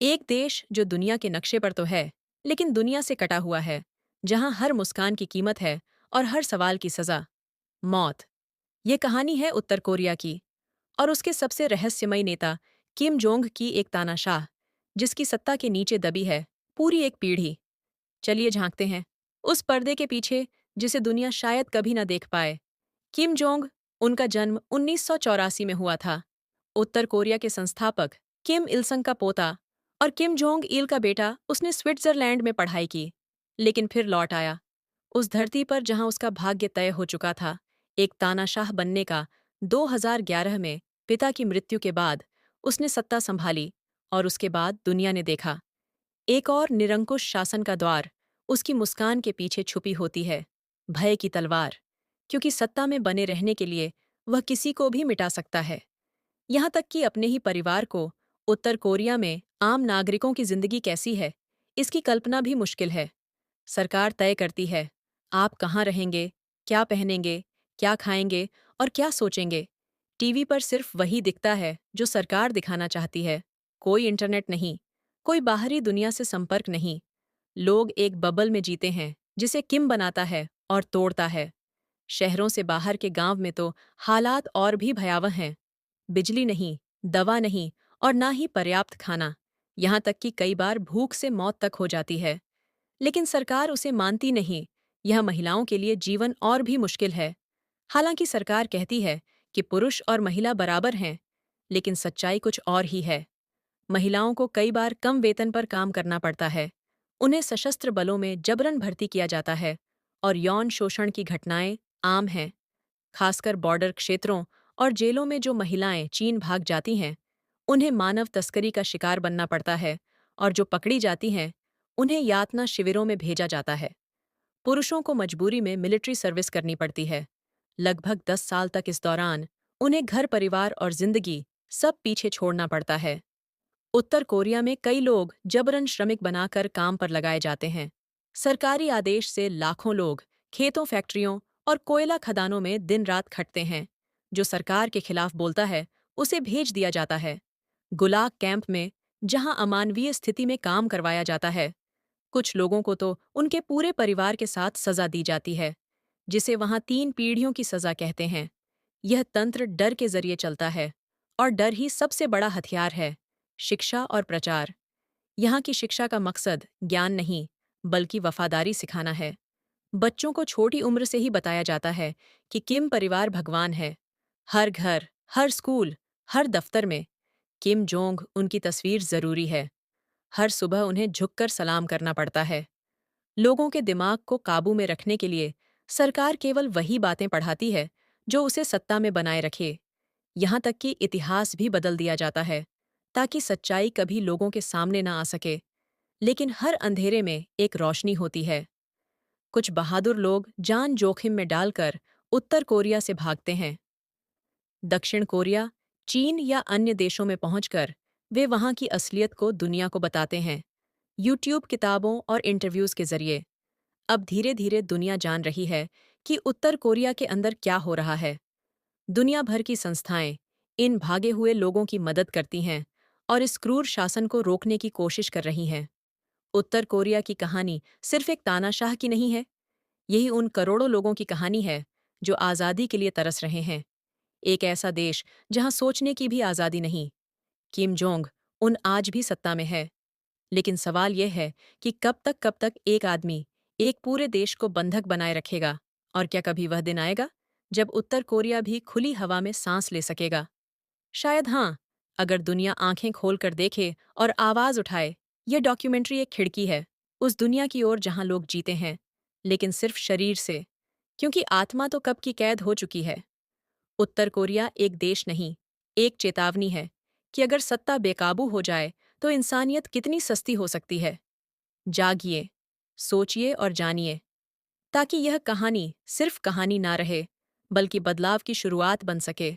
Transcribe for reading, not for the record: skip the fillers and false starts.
एक देश जो दुनिया के नक्शे पर तो है, लेकिन दुनिया से कटा हुआ है, जहां हर मुस्कान की कीमत है और हर सवाल की सजा मौत। ये कहानी है उत्तर कोरिया की और उसके सबसे रहस्यमयी नेता किम जोंग की एक तानाशाह, जिसकी सत्ता के नीचे दबी है पूरी एक पीढ़ी। चलिए झांकते हैं उस पर्दे के पीछे जिसे दुनिया शायद कभी न देख पाए। किम जोंग, उनका जन्म 1984 में हुआ था। उत्तर कोरिया के संस्थापक किम इलसंग का पोता और किम जोंग इल का बेटा। उसने स्विट्जरलैंड में पढ़ाई की, लेकिन फिर लौट आया उस धरती पर जहां उसका भाग्य तय हो चुका था, एक तानाशाह बनने का। 2011 में पिता की मृत्यु के बाद उसने सत्ता संभाली और उसके बाद दुनिया ने देखा एक और निरंकुश शासन का द्वार। उसकी मुस्कान के पीछे छुपी होती है भय की तलवार, क्योंकि सत्ता में बने रहने के लिए वह किसी को भी मिटा सकता है, यहाँ तक कि अपने ही परिवार को। उत्तर कोरिया में आम नागरिकों की जिंदगी कैसी है, इसकी कल्पना भी मुश्किल है। सरकार तय करती है आप कहाँ रहेंगे, क्या पहनेंगे, क्या खाएंगे और क्या सोचेंगे। टीवी पर सिर्फ वही दिखता है जो सरकार दिखाना चाहती है। कोई इंटरनेट नहीं, कोई बाहरी दुनिया से संपर्क नहीं। लोग एक बबल में जीते हैं जिसे किम बनाता है और तोड़ता है। शहरों से बाहर के गांव में तो हालात और भी भयावह हैं। बिजली नहीं, दवा नहीं और ना ही पर्याप्त खाना। यहाँ तक कि कई बार भूख से मौत तक हो जाती है, लेकिन सरकार उसे मानती नहीं। यह महिलाओं के लिए जीवन और भी मुश्किल है। हालांकि सरकार कहती है कि पुरुष और महिला बराबर हैं, लेकिन सच्चाई कुछ और ही है। महिलाओं को कई बार कम वेतन पर काम करना पड़ता है, उन्हें सशस्त्र बलों में जबरन भर्ती किया जाता है और यौन शोषण की घटनाएं आम हैं। खासकर बॉर्डर क्षेत्रों और जेलों में जो महिलाएं चीन भाग जाती हैं, उन्हें मानव तस्करी का शिकार बनना पड़ता है और जो पकड़ी जाती हैं, उन्हें यातना शिविरों में भेजा जाता है। पुरुषों को मजबूरी में मिलिट्री सर्विस करनी पड़ती है। लगभग 10 साल तक इस दौरान उन्हें घर परिवार और जिंदगी सब पीछे छोड़ना पड़ता है। उत्तर कोरिया में कई लोग जबरन श्रमिक बनाकर काम पर लगाए जाते हैं। सरकारी आदेश से लाखों लोग खेतों, फैक्ट्रियों और कोयला खदानों में दिन रात खटते हैं। जो सरकार के खिलाफ बोलता है उसे भेज दिया जाता है गुलाग कैंप में, जहां अमानवीय स्थिति में काम करवाया जाता है। कुछ लोगों को तो उनके पूरे परिवार के साथ सजा दी जाती है, जिसे वहां 3 पीढ़ियों की सजा कहते हैं। यह तंत्र डर के जरिए चलता है और डर ही सबसे बड़ा हथियार है। शिक्षा और प्रचार। यहाँ की शिक्षा का मकसद ज्ञान नहीं, बल्कि वफादारी सिखाना है। बच्चों को छोटी उम्र से ही बताया जाता है कि किम परिवार भगवान है। हर घर, हर स्कूल, हर दफ्तर में किम जोंग उनकी तस्वीर जरूरी है। हर सुबह उन्हें झुककर सलाम करना पड़ता है। लोगों के दिमाग को काबू में रखने के लिए सरकार केवल वही बातें पढ़ाती है जो उसे सत्ता में बनाए रखे। यहाँ तक कि इतिहास भी बदल दिया जाता है ताकि सच्चाई कभी लोगों के सामने ना आ सके। लेकिन हर अंधेरे में एक रोशनी होती है। कुछ बहादुर लोग जान जोखिम में डालकर उत्तर कोरिया से भागते हैं। दक्षिण कोरिया, चीन या अन्य देशों में पहुंचकर वे वहां की असलियत को दुनिया को बताते हैं। यूट्यूब, किताबों और इंटरव्यूज के जरिए अब धीरे धीरे दुनिया जान रही है कि उत्तर कोरिया के अंदर क्या हो रहा है। दुनिया भर की संस्थाएं इन भागे हुए लोगों की मदद करती हैं और इस क्रूर शासन को रोकने की कोशिश कर रही हैं। उत्तर कोरिया की कहानी सिर्फ एक तानाशाह की नहीं है, यही उन करोड़ों लोगों की कहानी है जो आज़ादी के लिए तरस रहे हैं। एक ऐसा देश जहां सोचने की भी आज़ादी नहीं। किम जोंग उन आज भी सत्ता में है, लेकिन सवाल यह है कि कब तक एक आदमी एक पूरे देश को बंधक बनाए रखेगा। और क्या कभी वह दिन आएगा जब उत्तर कोरिया भी खुली हवा में सांस ले सकेगा? शायद हाँ, अगर दुनिया आंखें खोलकर देखे और आवाज उठाए। यह डॉक्यूमेंट्री एक खिड़की है उस दुनिया की ओर जहां लोग जीते हैं, लेकिन सिर्फ शरीर से, क्योंकि आत्मा तो कब की कैद हो चुकी है। उत्तर कोरिया एक देश नहीं, एक चेतावनी है कि अगर सत्ता बेकाबू हो जाए तो इंसानियत कितनी सस्ती हो सकती है। जागिए, सोचिए और जानिए, ताकि यह कहानी सिर्फ कहानी ना रहे, बल्कि बदलाव की शुरुआत बन सके।